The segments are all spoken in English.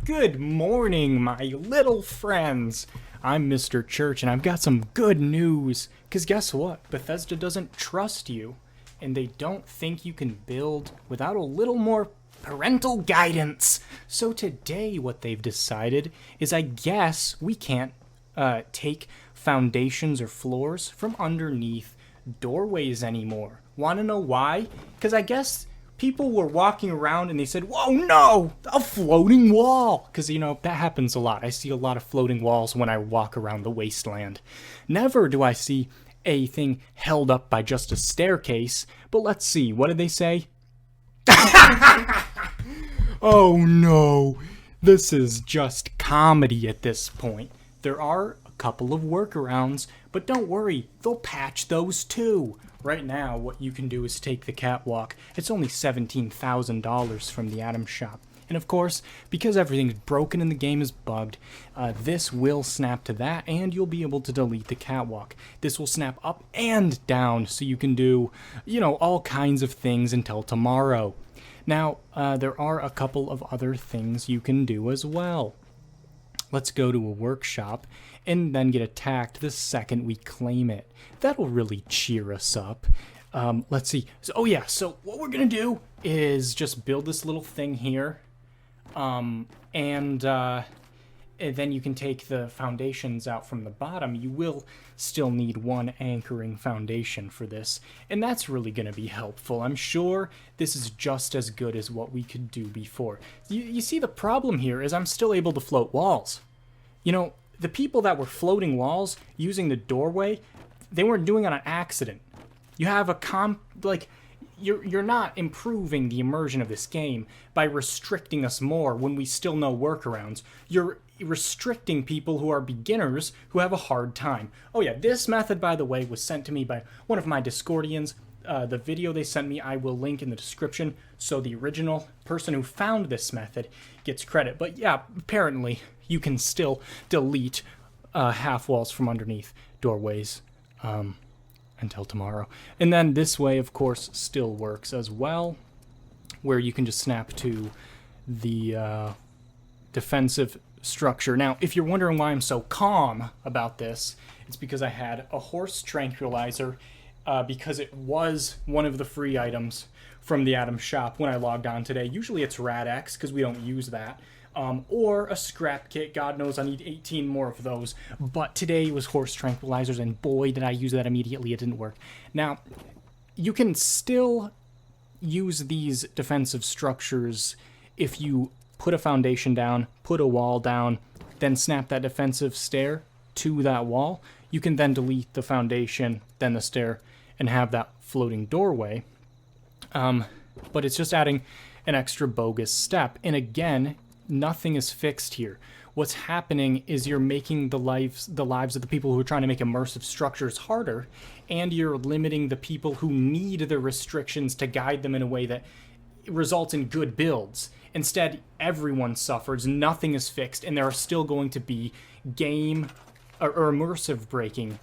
Good morning, my little friends. I'm Mr. Church, and I've got some good news. Because guess what? Bethesda doesn't trust you, and they don't think you can build without a little more parental guidance. So today, what they've decided is I guess we can't take foundations or floors from underneath doorways anymore. Want to know why? Because I guess people were walking around and they said, whoa, no, a floating wall. Because, that happens a lot. I see a lot of floating walls when I walk around the wasteland. Never do I see a thing held up by just a staircase. But let's see, what did they say? Oh no, this is just comedy at this point. There are a couple of workarounds, but don't worry, they'll patch those too. Right now, what you can do is take the catwalk. It's only $17,000 from the Atom Shop. And of course, because everything's broken and the game is bugged, this will snap to that, and you'll be able to delete the catwalk. This will snap up and down, so you can do, all kinds of things until tomorrow. Now, there are a couple of other things you can do as well. Let's go to a workshop and then get attacked the second we claim it. That'll really cheer us up. Let's see. So what we're going to do is just build this little thing here. And then you can take the foundations out from the bottom. You will still need one anchoring foundation for this, and that's really going to be helpful. I'm sure this is just as good as what we could do before. You see, the problem here is I'm still able to float walls. The people that were floating walls using the doorway, they weren't doing it on accident. You have you're not improving the immersion of this game by restricting us more when we still know workarounds. You're restricting people who are beginners who have a hard time. Oh yeah, this method, by the way, was sent to me by one of my Discordians. The video they sent me I will link in the description, so the original person who found this method gets credit. But yeah, apparently you can still delete half walls from underneath doorways until tomorrow. And then this way, of course, still works as well, where you can just snap to the defensive structure. Now, if you're wondering why I'm so calm about this, it's because I had a horse tranquilizer because it was one of the free items from the Atom Shop when I logged on today. Usually it's Rad-X because we don't use that. Or a scrap kit. God knows I need 18 more of those. But today was horse tranquilizers, and boy, did I use that immediately. It didn't work. Now, you can still use these defensive structures if you put a foundation down, put a wall down, then snap that defensive stair to that wall. You can then delete the foundation, then the stair, and have that floating doorway. But it's just adding an extra bogus step. And again, nothing is fixed here. What's happening is you're making the lives of the people who are trying to make immersive structures harder, and you're limiting the people who need the restrictions to guide them in a way that results in good builds. Instead, everyone suffers, nothing is fixed, and there are still going to be game or immersive breaking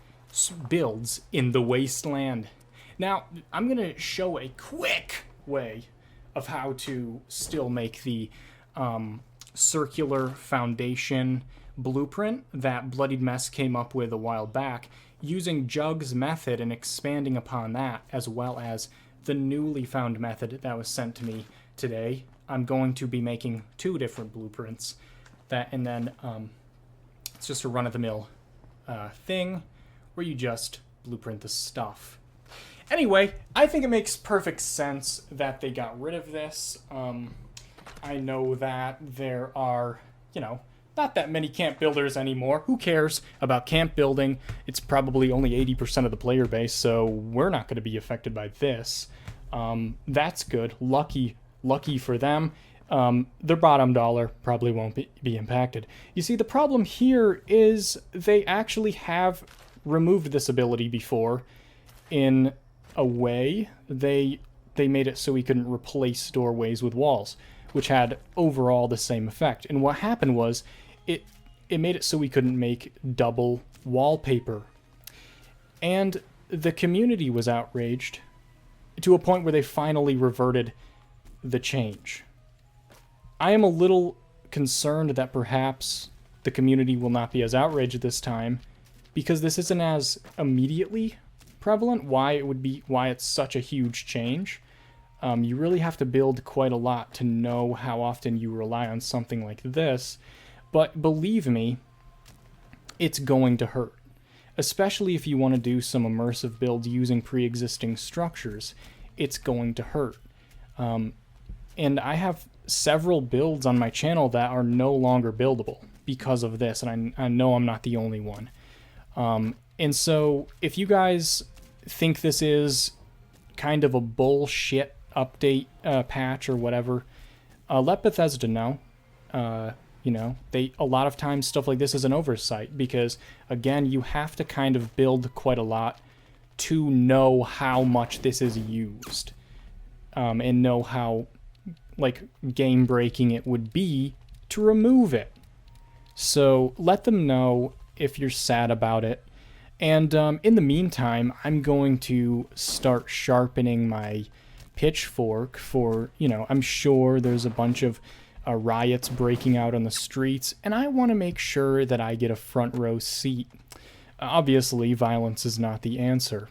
builds in the wasteland. Now, I'm going to show a quick way of how to still make the circular foundation blueprint that Bloodied Mess came up with a while back, using Jug's method and expanding upon that, as well as the newly found method that was sent to me today. I'm going to be making two different blueprints, and then it's just a run-of-the-mill thing where you just blueprint the stuff. Anyway, I think it makes perfect sense that they got rid of this. I know that there are, not that many camp builders anymore. Who cares about camp building? It's probably only 80% of the player base, so we're not going to be affected by this. That's good. Lucky for them. Their bottom dollar probably won't be impacted. You see, the problem here is they actually have removed this ability before in a way. They made it so we couldn't replace doorways with walls, which had overall the same effect. And what happened was it made it so we couldn't make double wallpaper. And the community was outraged to a point where they finally reverted the change. I am a little concerned that perhaps the community will not be as outraged this time because this isn't as immediately prevalent. Why it's such a huge change. You really have to build quite a lot to know how often you rely on something like this. But believe me, it's going to hurt. Especially if you want to do some immersive builds using pre-existing structures, it's going to hurt. And I have several builds on my channel that are no longer buildable because of this, and I know I'm not the only one. And so if you guys think this is kind of a bullshit update patch or whatever, let Bethesda know. You know, a lot of times stuff like this is an oversight because, again, you have to kind of build quite a lot to know how much this is used, and know how, like, game-breaking it would be to remove it. So let them know if you're sad about it. And in the meantime, I'm going to start sharpening my pitchfork for, you know, I'm sure there's a bunch of riots breaking out on the streets, and I want to make sure that I get a front row seat. Obviously, violence is not the answer.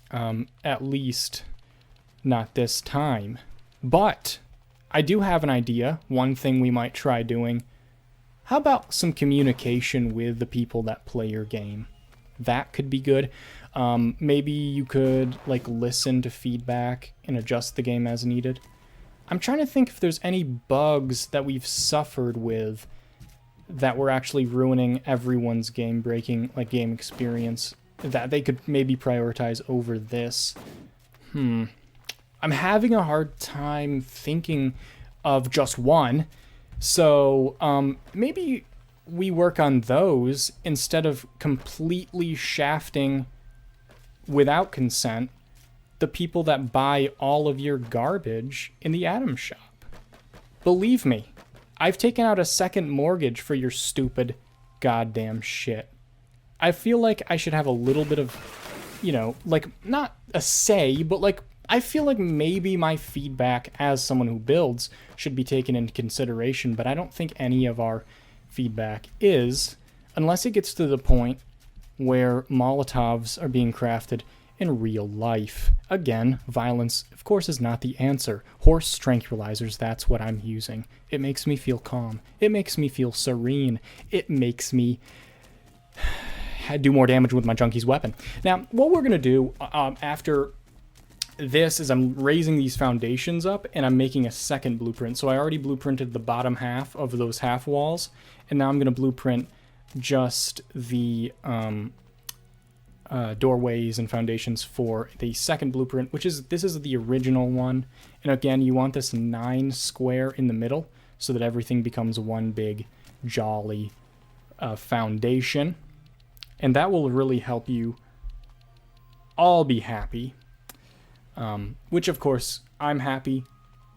At least not this time. But I do have an idea, one thing we might try doing. How about some communication with the people that play your game? That could be good. Maybe you could, like, listen to feedback and adjust the game as needed. I'm trying to think if there's any bugs that we've suffered with that were actually ruining everyone's game experience that they could maybe prioritize over this. I'm having a hard time thinking of just one. So maybe we work on those instead of completely shafting without consent the people that buy all of your garbage in the Atom Shop. Believe me, I've taken out a second mortgage for your stupid goddamn shit. I feel like I should have a little bit of, you know, like, not a say, but, like, I feel like maybe my feedback as someone who builds should be taken into consideration, but I don't think any of our feedback is, unless it gets to the point where Molotovs are being crafted in real life. Again, violence, of course, is not the answer. Horse tranquilizers, that's what I'm using. It makes me feel calm. It makes me feel serene. It makes me do more damage with my junkie's weapon. Now, what we're going to do after this is I'm raising these foundations up, and I'm making a second blueprint. So I already blueprinted the bottom half of those half walls, and now I'm going to blueprint just the doorways and foundations for the second blueprint, this is the original one. And again, you want this 9 square in the middle so that everything becomes one big jolly foundation, and that will really help you all be happy, which of course I'm happy.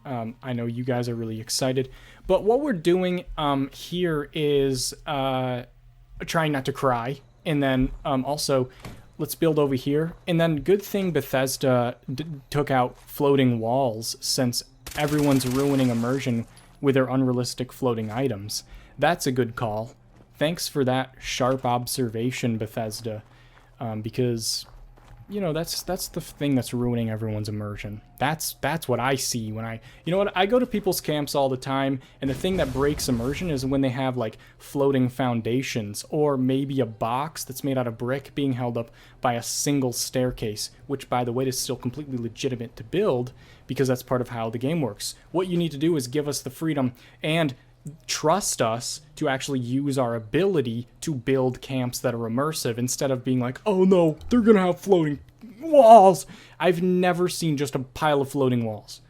I know you guys are really excited, but what we're doing here is trying not to cry, and then also let's build over here. And then good thing Bethesda took out floating walls, since everyone's ruining immersion with their unrealistic floating items. That's a good call. Thanks for that sharp observation, Bethesda, because, you know, that's the thing that's ruining everyone's immersion. That's what I see when I go to people's camps all the time, and the thing that breaks immersion is when they have, like, floating foundations, or maybe a box that's made out of brick being held up by a single staircase, which, by the way, is still completely legitimate to build, because that's part of how the game works. What you need to do is give us the freedom and trust us to actually use our ability to build camps that are immersive, instead of being like, oh no, they're gonna have floating walls. I've never seen just a pile of floating walls.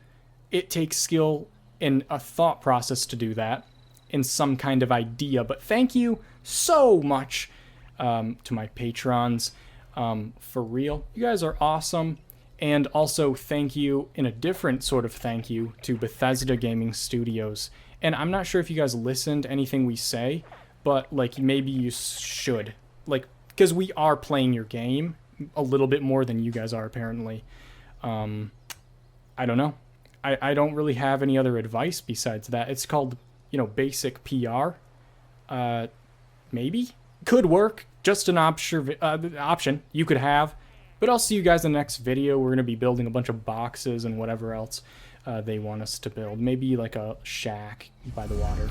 It takes skill and a thought process to do that, and some kind of idea. But thank you so much to my patrons. For real, you guys are awesome. And also thank you, in a different sort of thank you, to Bethesda Gaming Studios. And I'm not sure if you guys listened to anything we say, but, like, maybe you should. Like, because we are playing your game a little bit more than you guys are, apparently. I don't know. I don't really have any other advice besides that. It's called basic PR. Maybe could work. Just an option you could have. But I'll see you guys in the next video. We're gonna be building a bunch of boxes and whatever else they want us to build. Maybe like a shack by the water.